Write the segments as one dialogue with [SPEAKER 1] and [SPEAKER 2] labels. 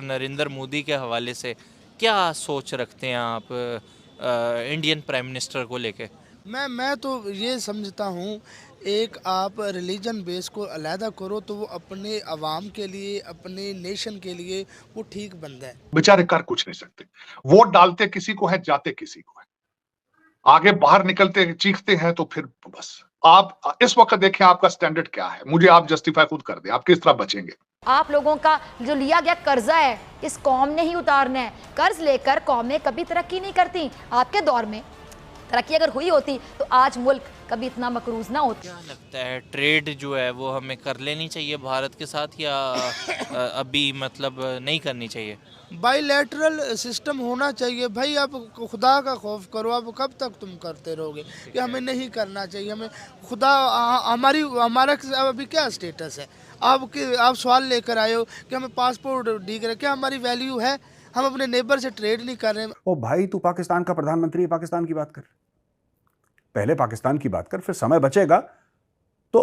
[SPEAKER 1] नरेंद्र मोदी के हवाले से क्या सोच रखते हैं आप इंडियन प्राइम मिनिस्टर को लेके?
[SPEAKER 2] मैं तो ये समझता हूँ, एक आप रिलीजन बेस को अलहदा करो तो वो अपने अवाम के लिए, अपने नेशन के लिए वो ठीक बंदा है।
[SPEAKER 3] बेचारे कर कुछ नहीं सकते। वोट डालते किसी को है, जाते किसी को है। आगे बाहर निकलते चीखते हैं तो फिर बस। आप इस वक्त देखें आपका स्टैंडर्ड क्या है, मुझे आप जस्टिफाई खुद कर दें, आप किस तरह बचेंगे।
[SPEAKER 4] आप लोगों का जो लिया गया कर्जा है इस कौम ने ही उतारना है। कर्ज लेकर कौमें कभी तरक्की नहीं करती। आपके दौर में तरक्की अगर हुई होती तो आज मुल्क कभी इतना मकरूज ना होता।
[SPEAKER 1] क्या लगता है ट्रेड जो है वो हमें कर लेनी चाहिए भारत के साथ, या अभी मतलब नहीं करनी चाहिए?
[SPEAKER 2] बाईलैटरल सिस्टम होना चाहिए भाई। आप खुदा का खौफ करो, आप कब तक तुम करते रहोगे कि हमें नहीं करना चाहिए, हमें खुदा हमारा अभी क्या स्टेटस है? आप सवाल लेकर आए हो कि हमें पासपोर्ट दी करे, क्या हमारी वैल्यू है? हम अपने नेबर से ट्रेड नहीं कर रहे हैं।
[SPEAKER 5] ओ भाई, तू पाकिस्तान का प्रधानमंत्री है, पाकिस्तान की बात कर। पहले पाकिस्तान की बात कर, फिर समय बचेगा तो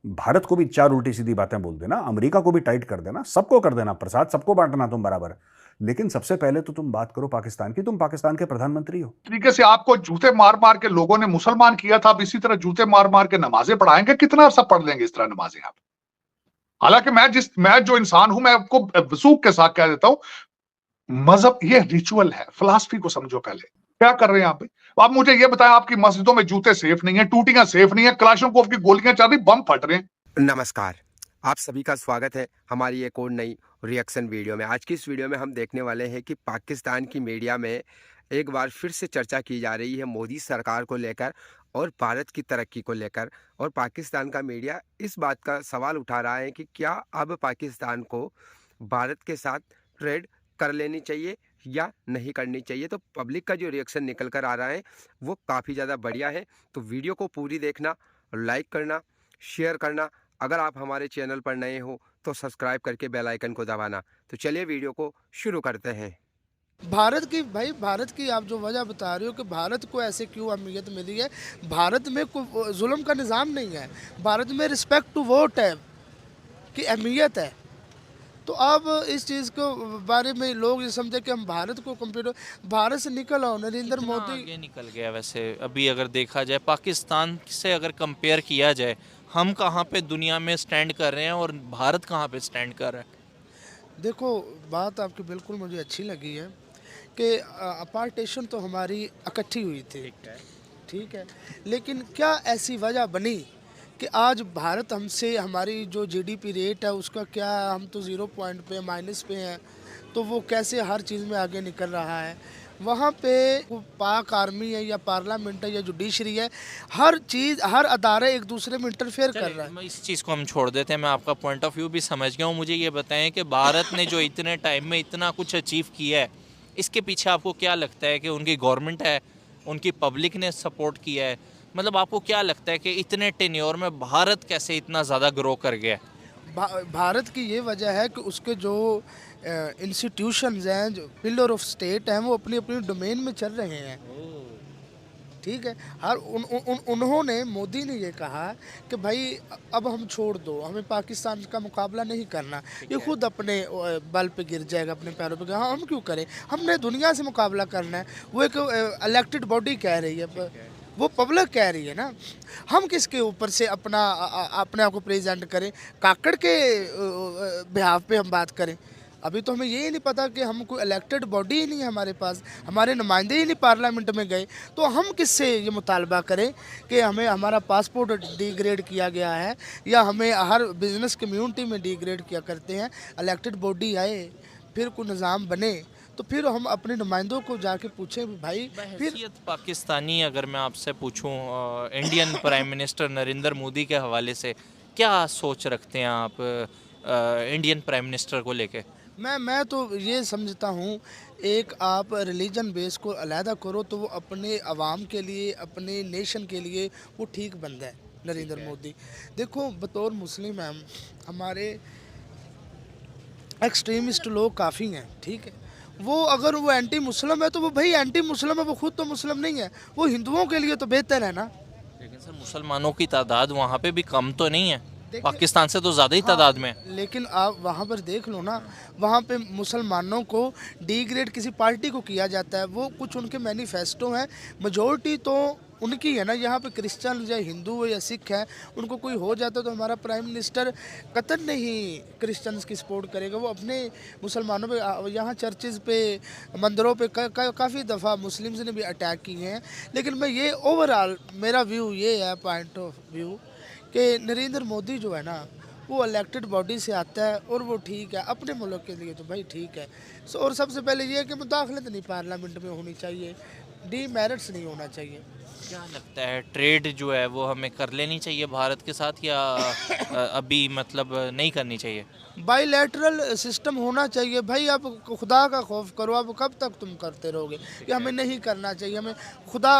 [SPEAKER 5] भारत को भी चार उल्टी सीधी बातें बोल देना, अमेरिका को भी टाइट कर देना, सबको कर देना, प्रसाद सबको बांटना तुम बराबर। लेकिन सबसे पहले तो तुम बात करो पाकिस्तान की। तुम पाकिस्तान के प्रधानमंत्री हो।
[SPEAKER 3] तरीके से आपको जूते मार मार के लोगों ने मुसलमान किया था, अब इसी तरह जूते मार मार के नमाजें पढ़ाएंगे। कितना अरसा पढ़ लेंगे इस तरह नमाजें आप? हालांकि मैं जो इंसान हूं, मैं आपको वसूख के साथ कह देता हूं, मजहब ये रिचुअल है, फिलॉसफी को समझो पहले। क्या कर रहे हैं आप मुझे ये बताएं, आपकी मस्जिदों में जूते सेफ नहीं है, टूटियां सेफ नहीं है, कलाशनकोव की गोलियां चल रही, बम फट रहे हैं।
[SPEAKER 6] नमस्कार, आप सभी का स्वागत है हमारी एक और नई रिएक्शन वीडियो में। आज की इस वीडियो में हम देखने वाले हैं कि पाकिस्तान की मीडिया में एक बार फिर से चर्चा की जा रही है मोदी सरकार को लेकर और भारत की तरक्की को लेकर। और पाकिस्तान का मीडिया इस बात का सवाल उठा रहा है कि क्या अब पाकिस्तान को भारत के साथ ट्रेड कर लेनी चाहिए या नहीं करनी चाहिए। तो पब्लिक का जो रिएक्शन निकल कर आ रहा है वो काफ़ी ज़्यादा बढ़िया है। तो वीडियो को पूरी देखना, लाइक करना, शेयर करना। अगर आप हमारे चैनल पर नए हो तो सब्सक्राइब करके बेल आइकन को दबाना। तो चलिए वीडियो को शुरू करते हैं।
[SPEAKER 2] भारत की आप जो वजह बता रहे हो कि भारत को ऐसे क्यों अहमियत मिली है, भारत में कोई जुल्म का निज़ाम नहीं है, भारत में रिस्पेक्ट टू वोट है कि अहमियत है। तो अब इस चीज़ को बारे में लोग ये समझे कि हम भारत को कंप्यूटर, भारत से निकल आओ। नरेंद्र मोदी
[SPEAKER 1] आगे निकल गया। वैसे अभी अगर देखा जाए पाकिस्तान से अगर कंपेयर किया जाए, हम कहाँ पे दुनिया में स्टैंड कर रहे हैं और भारत कहाँ पे स्टैंड कर रहा है?
[SPEAKER 2] देखो, बात आपकी बिल्कुल मुझे अच्छी लगी है कि अपार्टेशन तो हमारी इकट्ठी हुई थी, ठीक है, लेकिन क्या ऐसी वजह बनी कि आज भारत हमसे, हमारी जो जीडीपी रेट है उसका क्या, हम तो 0 पॉइंट पे माइनस पे हैं, तो वो कैसे हर चीज़ में आगे निकल रहा है? वहाँ पे वो पाक आर्मी है या पार्लियामेंट है या जुडिशरी है, हर चीज़, हर अदारा एक दूसरे में इंटरफेयर कर रहा है।
[SPEAKER 1] इस चीज़ को हम छोड़ देते हैं, मैं आपका पॉइंट ऑफ व्यू भी समझ गया हूँ। मुझे ये बताएं कि भारत ने जो इतने टाइम में इतना कुछ अचीव किया है, इसके पीछे आपको क्या लगता है कि उनकी गवर्नमेंट है, उनकी पब्लिक ने सपोर्ट किया है? मतलब आपको क्या लगता है कि इतने टेन्योर में भारत कैसे इतना ज़्यादा ग्रो कर गया?
[SPEAKER 2] भारत की ये वजह है कि उसके जो इंस्टीट्यूशंस हैं, जो पिलर ऑफ स्टेट हैं, वो अपनी अपनी डोमेन में चल रहे हैं, ठीक है। उन्होंने, मोदी ने ये कहा कि भाई अब हम छोड़ दो, हमें पाकिस्तान का मुकाबला नहीं करना, ये खुद अपने बल पे गिर जाएगा, अपने पैरों पे। हाँ, हम क्यों करें, हमने दुनिया से मुकाबला करना है। वो एक इलेक्टेड बॉडी कह रही है, वो पब्लिक कह रही है ना। हम किसके ऊपर से अपने आप को प्रेजेंट करें? काकड़ के बिहाफ पे हम बात करें? अभी तो हमें ये नहीं पता कि हम कोई इलेक्टेड बॉडी ही नहीं है हमारे पास, हमारे नुमाइंदे ही नहीं पार्लियामेंट में गए, तो हम किससे ये मुतालबा करें कि हमें हमारा पासपोर्ट डिग्रेड किया गया है या हमें हर बिजनेस कम्यूनिटी में डिग्रेड किया करते हैं। इलेक्टेड बॉडी आए, फिर कोई निज़ाम बने, तो फिर हम अपने नुमाइंदों को जाके पूछें भाई। फिर
[SPEAKER 1] पाकिस्तानी अगर मैं आपसे पूछूं, Indian prime minister Narendra Modi के हवाले से क्या सोच रखते हैं आप इंडियन प्राइम मिनिस्टर को लेके?
[SPEAKER 2] मैं तो ये समझता हूँ, एक आप रिलीजन बेस को अलहदा करो तो वो अपने अवाम के लिए, अपने नेशन के लिए वो ठीक बंदा है नरेंद्र मोदी। देखो, बतौर मुस्लिम हैं, हमारे एक्सट्रीमिस्ट लोग काफ़ी हैं, ठीक है। वो अगर वो एंटी मुस्लिम है तो वो भाई एंटी मुस्लिम है, वो खुद तो मुस्लिम नहीं है, वो हिंदुओं के लिए तो बेहतर है ना।
[SPEAKER 1] लेकिन सर, मुसलमानों की तादाद वहाँ पे भी कम तो नहीं है। पाकिस्तान से तो ज़्यादा ही तादाद में है।
[SPEAKER 2] लेकिन आप वहाँ पर देख लो ना, वहाँ पे मुसलमानों को डिग्रेड किसी पार्टी को किया जाता है, वो कुछ उनके मैनिफेस्टो हैं, मेजॉरिटी तो उनकी है ना। यहाँ पे क्रिश्चियन या हिंदू हो या सिख है, उनको कोई हो जाता तो हमारा प्राइम मिनिस्टर कतई नहीं क्रिश्चियंस की सपोर्ट करेगा, वो अपने मुसलमानों पे, यहाँ चर्चेज़ पे, मंदिरों पे काफ़ी दफ़ा मुस्लिम्स ने भी अटैक किए हैं। लेकिन मैं ये ओवरऑल मेरा व्यू ये है, पॉइंट ऑफ व्यू, कि नरेंद्र मोदी जो है ना, वो इलेक्टेड बॉडी से आता है और वो ठीक है अपने मुल्क के लिए, तो भाई ठीक है। और सबसे पहले ये है कि मुदाखलत नहीं पार्लियामेंट में होनी चाहिए, डीमेरिट्स नहीं होना चाहिए।
[SPEAKER 1] क्या लगता है ट्रेड जो है वो हमें कर लेनी चाहिए भारत के साथ, या अभी मतलब नहीं करनी चाहिए?
[SPEAKER 2] बाईलैटरल सिस्टम होना चाहिए भाई। आप खुदा का खौफ करो, आप कब तक तुम करते रहोगे कि हमें नहीं करना चाहिए, हमें खुदा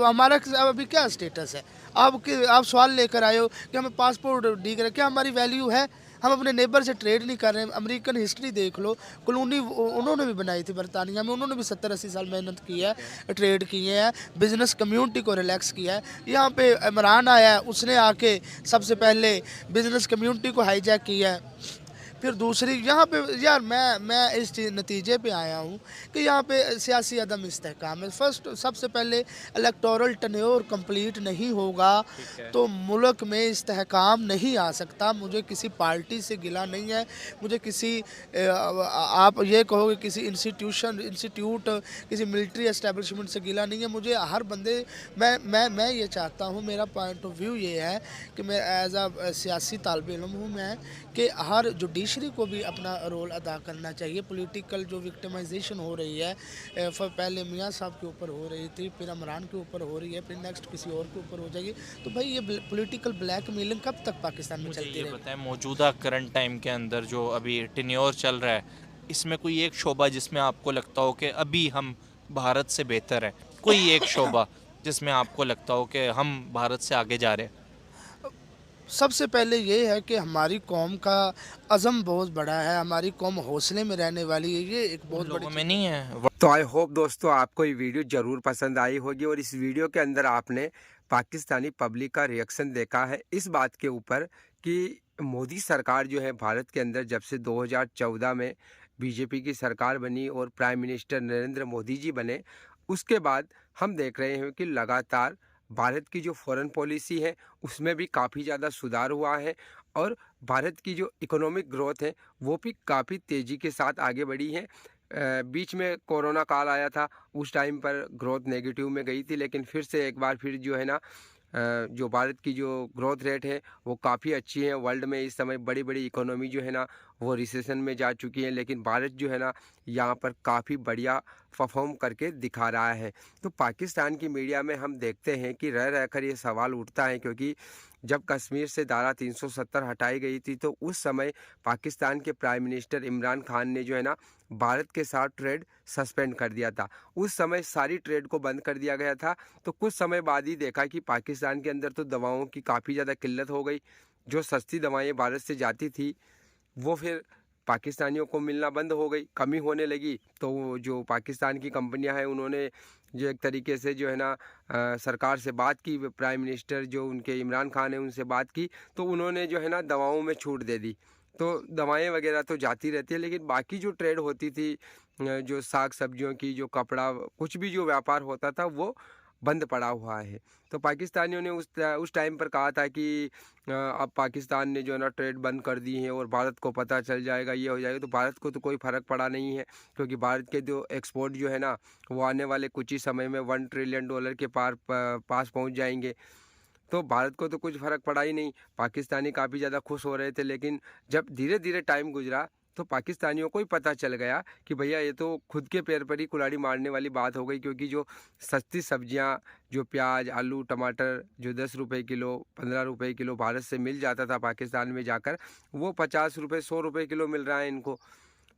[SPEAKER 2] हमारा अभी क्या स्टेटस है? आप सवाल लेकर आए हो कि हमें पासपोर्ट डी कर, क्या हमारी वैल्यू है? हम अपने नेबर से ट्रेड नहीं कर रहे हैं। अमेरिकन हिस्ट्री देख लो, कॉलोनी उन्होंने भी बनाई थी बरतानिया में, उन्होंने भी 70-80 साल मेहनत की है, ट्रेड किए हैं, बिजनेस कम्युनिटी को रिलैक्स किया है। यहाँ पे इमरान आया है, उसने आके सबसे पहले बिजनेस कम्युनिटी को हाईजैक किया है। फिर दूसरी यहाँ पे यार मैं इस नतीजे पे आया हूँ कि यहाँ पे सियासी अदम इस्तेहकाम है। फर्स्ट सबसे पहले इलेक्टोरल टन्योर कंप्लीट नहीं होगा तो मुल्क में इस्तेहकाम नहीं आ सकता। मुझे किसी पार्टी से गिला नहीं है, मुझे किसी आप ये कहोगे किसी इंस्टीट्यूट किसी मिलिट्री एस्टेब्लिशमेंट से गिला नहीं है। मुझे हर बंदे मैं ये चाहता हूँ, मेरा पॉइंट ऑफ व्यू ये है कि मैं एज आ सियासी तालिब इल्म हूँ मैं, कि हर जुडिशरी को भी अपना रोल अदा करना चाहिए। पॉलिटिकल जो विक्टिमाइजेशन हो रही है, पहले मियाँ साहब के ऊपर हो रही थी, फिर इमरान के ऊपर हो रही है, फिर नेक्स्ट किसी और के ऊपर हो जाएगी, तो भाई ये पॉलिटिकल ब्लैकमेलिंग कब तक पाकिस्तान में चलती रहेगी?
[SPEAKER 1] बताएं, मौजूदा करंट टाइम के अंदर जो अभी टेन्योर चल रहा है, इसमें कोई एक शोबा जिसमें आपको लगता हो कि अभी हम भारत से बेहतर है? कोई एक शोबा जिसमें आपको लगता हो कि हम भारत से आगे जा रहे हैं?
[SPEAKER 2] सबसे पहले ये है कि हमारी कौम का अज़म बहुत बड़ा है, हमारी कौम हौसले में रहने वाली है, ये एक बहुत बड़ी
[SPEAKER 1] में नहीं है।
[SPEAKER 6] तो आई होप दोस्तों आपको ये वीडियो ज़रूर पसंद आई होगी और इस वीडियो के अंदर आपने पाकिस्तानी पब्लिक का रिएक्शन देखा है इस बात के ऊपर कि मोदी सरकार जो है भारत के अंदर जब से 2014 में बीजेपी की सरकार बनी और प्राइम मिनिस्टर नरेंद्र मोदी जी बने, उसके बाद हम देख रहे हैं कि लगातार भारत की जो फॉरेन पॉलिसी है उसमें भी काफ़ी ज़्यादा सुधार हुआ है और भारत की जो इकोनॉमिक ग्रोथ है वो भी काफ़ी तेज़ी के साथ आगे बढ़ी है। बीच में कोरोना काल आया था, उस टाइम पर ग्रोथ नेगेटिव में गई थी, लेकिन फिर से एक बार फिर जो है ना जो भारत की जो ग्रोथ रेट है वो काफ़ी अच्छी है। वर्ल्ड में इस समय बड़ी बड़ी इकोनॉमी जो है ना वो रिसेशन में जा चुकी है, लेकिन भारत जो है ना यहाँ पर काफ़ी बढ़िया परफॉर्म करके दिखा रहा है। तो पाकिस्तान की मीडिया में हम देखते हैं कि रह रहकर ये सवाल उठता है, क्योंकि जब कश्मीर से धारा 370 हटाई गई थी तो उस समय पाकिस्तान के प्राइम मिनिस्टर इमरान खान ने जो है ना भारत के साथ ट्रेड सस्पेंड कर दिया था। उस समय सारी ट्रेड को बंद कर दिया गया था। तो कुछ समय बाद ही देखा कि पाकिस्तान के अंदर तो दवाओं की काफ़ी ज़्यादा किल्लत हो गई। जो सस्ती दवाएं भारत से जाती थी वो फिर पाकिस्तानियों को मिलना बंद हो गई, कमी होने लगी। तो जो पाकिस्तान की कंपनियां हैं उन्होंने जो एक तरीके से जो है ना सरकार से बात की, प्राइम मिनिस्टर जो उनके इमरान खान है उनसे बात की, तो उन्होंने जो है ना दवाओं में छूट दे दी। तो दवाएं वगैरह तो जाती रहती है, लेकिन बाकी जो ट्रेड होती थी, जो साग सब्जियों की, जो कपड़ा, कुछ भी जो व्यापार होता था वो बंद पड़ा हुआ है। तो पाकिस्तानियों ने उस टाइम पर कहा था कि अब पाकिस्तान ने जो है ना ट्रेड बंद कर दी है और भारत को पता चल जाएगा, ये हो जाएगा। तो भारत को तो कोई फ़र्क पड़ा नहीं है, क्योंकि भारत के जो एक्सपोर्ट जो है ना वो आने वाले कुछ ही समय में $1 ट्रिलियन के पास पहुंच जाएंगे। तो भारत को तो कुछ फ़र्क पड़ा ही नहीं। पाकिस्तानी काफ़ी ज़्यादा खुश हो रहे थे, लेकिन जब धीरे धीरे टाइम गुजरा तो पाकिस्तानियों को ही पता चल गया कि भैया ये तो खुद के पैर पर ही कुल्हाड़ी मारने वाली बात हो गई, क्योंकि जो सस्ती सब्जियां, जो प्याज, आलू, टमाटर जो 10 रुपये किलो, 15 रुपये किलो भारत से मिल जाता था पाकिस्तान में जाकर, वो 50 रुपये, 100 रुपये किलो मिल रहा है इनको।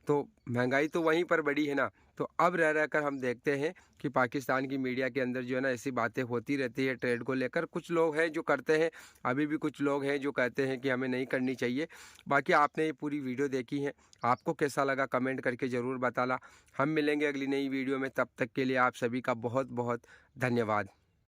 [SPEAKER 6] तो महंगाई तो वहीं पर बढ़ी है ना। तो अब रह रहकर हम देखते हैं कि पाकिस्तान की मीडिया के अंदर जो है ना ऐसी बातें होती रहती है ट्रेड को लेकर। कुछ लोग हैं जो करते हैं, अभी भी कुछ लोग हैं जो कहते हैं कि हमें नहीं करनी चाहिए। बाकी आपने ये पूरी वीडियो देखी है, आपको कैसा लगा कमेंट करके ज़रूर बताना। हम मिलेंगे अगली नई वीडियो में, तब तक के लिए आप सभी का बहुत बहुत धन्यवाद।